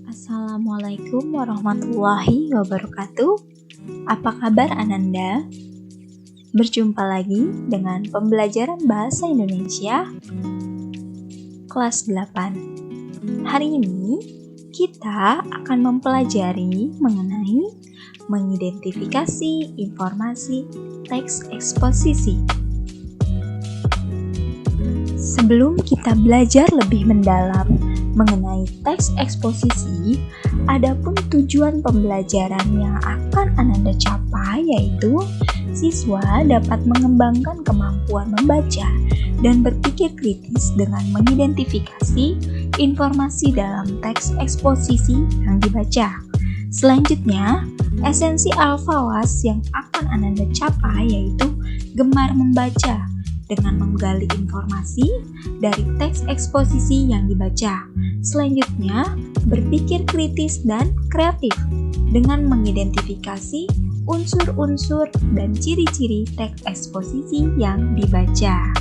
Assalamualaikum warahmatullahi wabarakatuh. Apa kabar Ananda? Berjumpa lagi dengan pembelajaran bahasa Indonesia kelas 8. Hari ini kita akan mempelajari mengenai mengidentifikasi informasi teks eksposisi. Sebelum kita belajar lebih mendalam mengenai teks eksposisi, adapun tujuan pembelajaran yang akan Ananda capai yaitu siswa dapat mengembangkan kemampuan membaca dan berpikir kritis dengan mengidentifikasi informasi dalam teks eksposisi yang dibaca. Selanjutnya, esensi Al-Fawaz yang akan Ananda capai yaitu gemar membaca dengan menggali informasi dari teks eksposisi yang dibaca. Selanjutnya, berpikir kritis dan kreatif dengan mengidentifikasi unsur-unsur dan ciri-ciri teks eksposisi yang dibaca.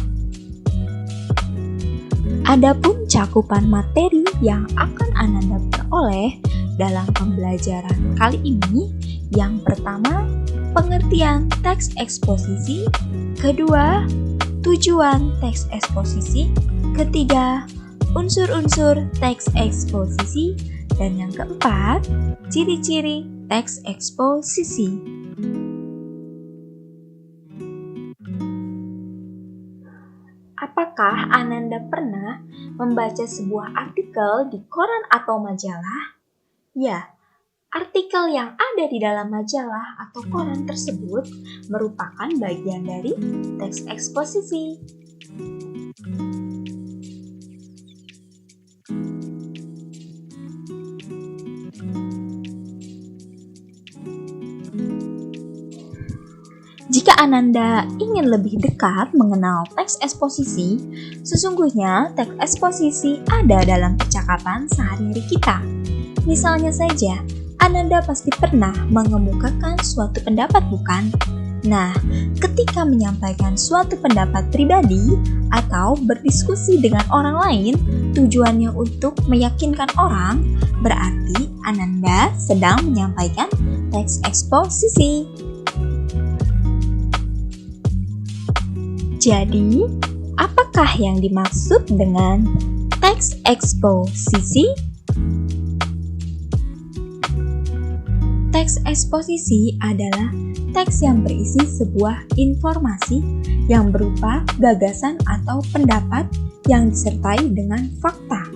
Adapun cakupan materi yang akan Ananda peroleh dalam pembelajaran kali ini, yang pertama, pengertian teks eksposisi, kedua, tujuan teks eksposisi, ketiga, unsur-unsur teks eksposisi, dan yang keempat, ciri-ciri teks eksposisi. Apakah Ananda pernah membaca sebuah artikel di koran atau majalah? Ya, artikel yang ada di dalam majalah atau koran tersebut merupakan bagian dari teks eksposisi. Jika Ananda ingin lebih dekat mengenal teks eksposisi, sesungguhnya teks eksposisi ada dalam percakapan sehari-hari kita. Misalnya saja, Ananda pasti pernah mengemukakan suatu pendapat, bukan? Nah, ketika menyampaikan suatu pendapat pribadi atau berdiskusi dengan orang lain, tujuannya untuk meyakinkan orang, berarti Ananda sedang menyampaikan teks eksposisi. Jadi, apakah yang dimaksud dengan teks eksposisi? Teks eksposisi adalah teks yang berisi sebuah informasi yang berupa gagasan atau pendapat yang disertai dengan fakta.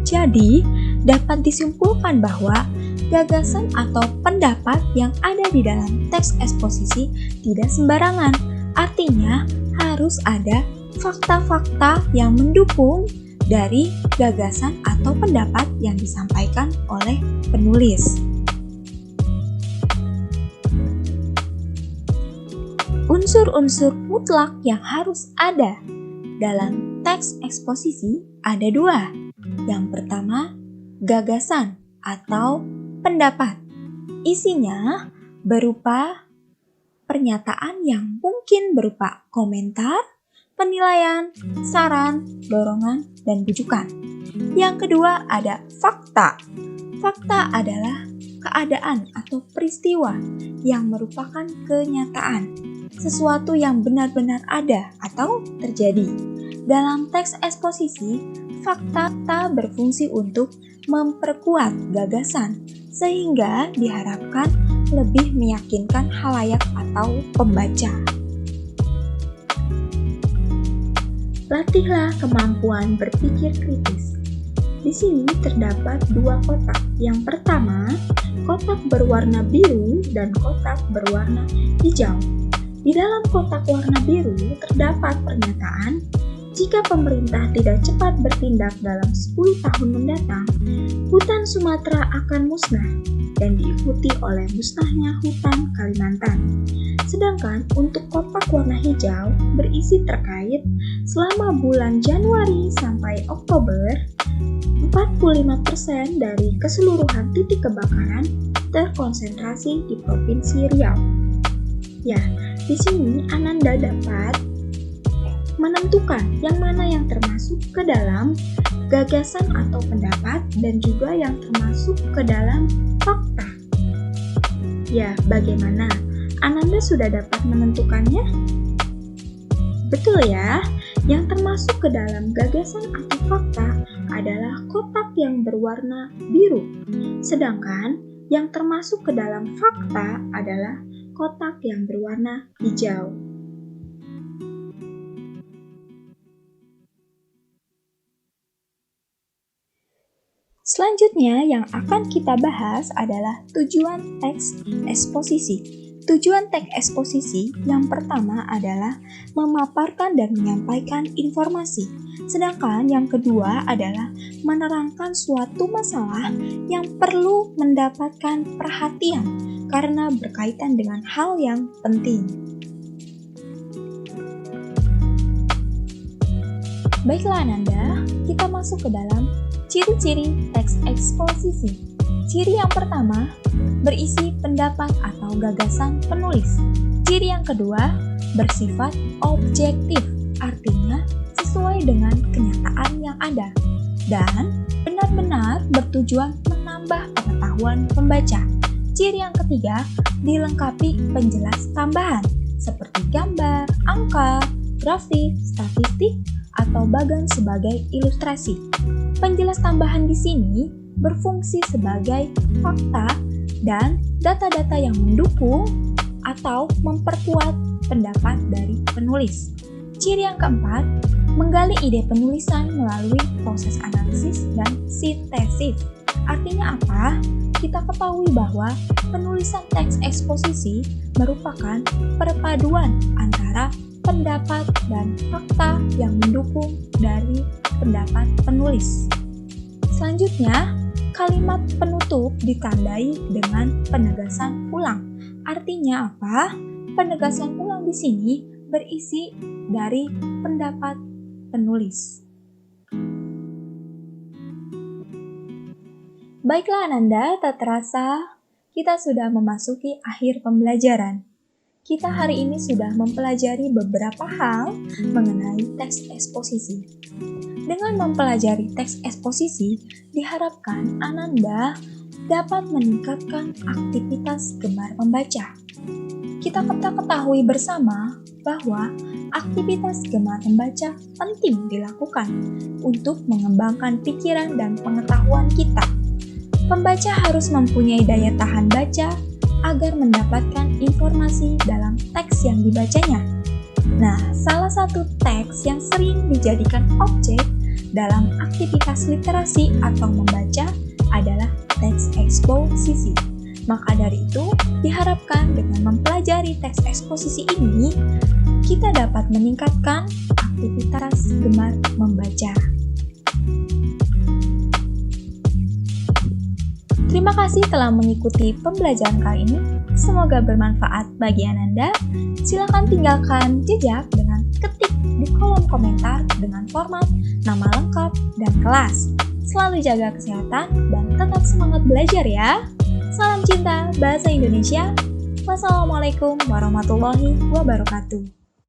Jadi, dapat disimpulkan bahwa gagasan atau pendapat yang ada di dalam teks eksposisi tidak sembarangan. Artinya, harus ada fakta-fakta yang mendukung dari gagasan atau pendapat yang disampaikan oleh penulis. Unsur-unsur mutlak yang harus ada dalam teks eksposisi ada dua. Yang pertama, gagasan atau pendapat. Isinya berupa pernyataan yang mungkin berupa komentar, penilaian, saran, dorongan, dan bujukan. Yang kedua ada fakta. Fakta adalah keadaan atau peristiwa yang merupakan kenyataan, sesuatu yang benar-benar ada atau terjadi. Dalam teks eksposisi, fakta berfungsi untuk memperkuat gagasan, sehingga diharapkan lebih meyakinkan khalayak atau pembaca. Latihlah kemampuan berpikir kritis. Di sini terdapat dua kotak. Yang pertama, kotak berwarna biru dan kotak berwarna hijau. Di dalam kotak warna biru terdapat pernyataan, jika pemerintah tidak cepat bertindak dalam 10 tahun mendatang, hutan Sumatera akan musnah dan diikuti oleh musnahnya hutan Kalimantan. Sedangkan untuk kotak warna hijau berisi terkait selama bulan Januari sampai Oktober, 45% dari keseluruhan titik kebakaran terkonsentrasi di Provinsi Riau. Ya, di sini Ananda dapat menentukan yang mana yang termasuk ke dalam gagasan atau pendapat, dan juga yang termasuk ke dalam fakta. Ya, bagaimana? Ananda sudah dapat menentukannya? Betul ya, yang termasuk ke dalam gagasan atau fakta adalah kotak yang berwarna biru. Sedangkan yang termasuk ke dalam fakta adalah kotak yang berwarna hijau. Selanjutnya yang akan kita bahas adalah tujuan teks eksposisi. Tujuan teks eksposisi yang pertama adalah memaparkan dan menyampaikan informasi. Sedangkan yang kedua adalah menerangkan suatu masalah yang perlu mendapatkan perhatian karena berkaitan dengan hal yang penting. Baiklah Ananda, kita masuk ke dalam ciri-ciri teks eksposisi. Ciri yang pertama, berisi pendapat atau gagasan penulis. Ciri yang kedua, bersifat objektif, artinya sesuai dengan kenyataan yang ada, dan benar-benar bertujuan menambah pengetahuan pembaca. Ciri yang ketiga, dilengkapi penjelas tambahan, seperti gambar, angka, grafik, statistik, atau bahkan sebagai ilustrasi. Penjelas tambahan di sini berfungsi sebagai fakta dan data-data yang mendukung atau memperkuat pendapat dari penulis. Ciri yang keempat, menggali ide penulisan melalui proses analisis dan sintesis. Artinya apa? Kita ketahui bahwa penulisan teks eksposisi merupakan perpaduan antara pendapat dan fakta yang mendukung dari pendapat penulis. Selanjutnya, kalimat penutup ditandai dengan penegasan ulang. Artinya apa? Penegasan ulang di sini berisi dari pendapat penulis. Baiklah Ananda, tak terasa kita sudah memasuki akhir pembelajaran. Kita hari ini sudah mempelajari beberapa hal mengenai teks eksposisi. Dengan mempelajari teks eksposisi, diharapkan Ananda dapat meningkatkan aktivitas gemar membaca. Kita ketahui bersama bahwa aktivitas gemar membaca penting dilakukan untuk mengembangkan pikiran dan pengetahuan kita. Pembaca harus mempunyai daya tahan baca agar mendapatkan informasi dalam teks yang dibacanya. Nah, salah satu teks yang sering dijadikan objek dalam aktivitas literasi atau membaca adalah teks eksposisi. Maka dari itu, diharapkan dengan mempelajari teks eksposisi ini, kita dapat meningkatkan aktivitas gemar membaca. Terima kasih telah mengikuti pembelajaran kali ini. Semoga bermanfaat bagi Ananda. Silakan tinggalkan jejak dengan ketik di kolom komentar dengan format nama lengkap dan kelas. Selalu jaga kesehatan dan tetap semangat belajar ya. Salam cinta Bahasa Indonesia. Wassalamualaikum warahmatullahi wabarakatuh.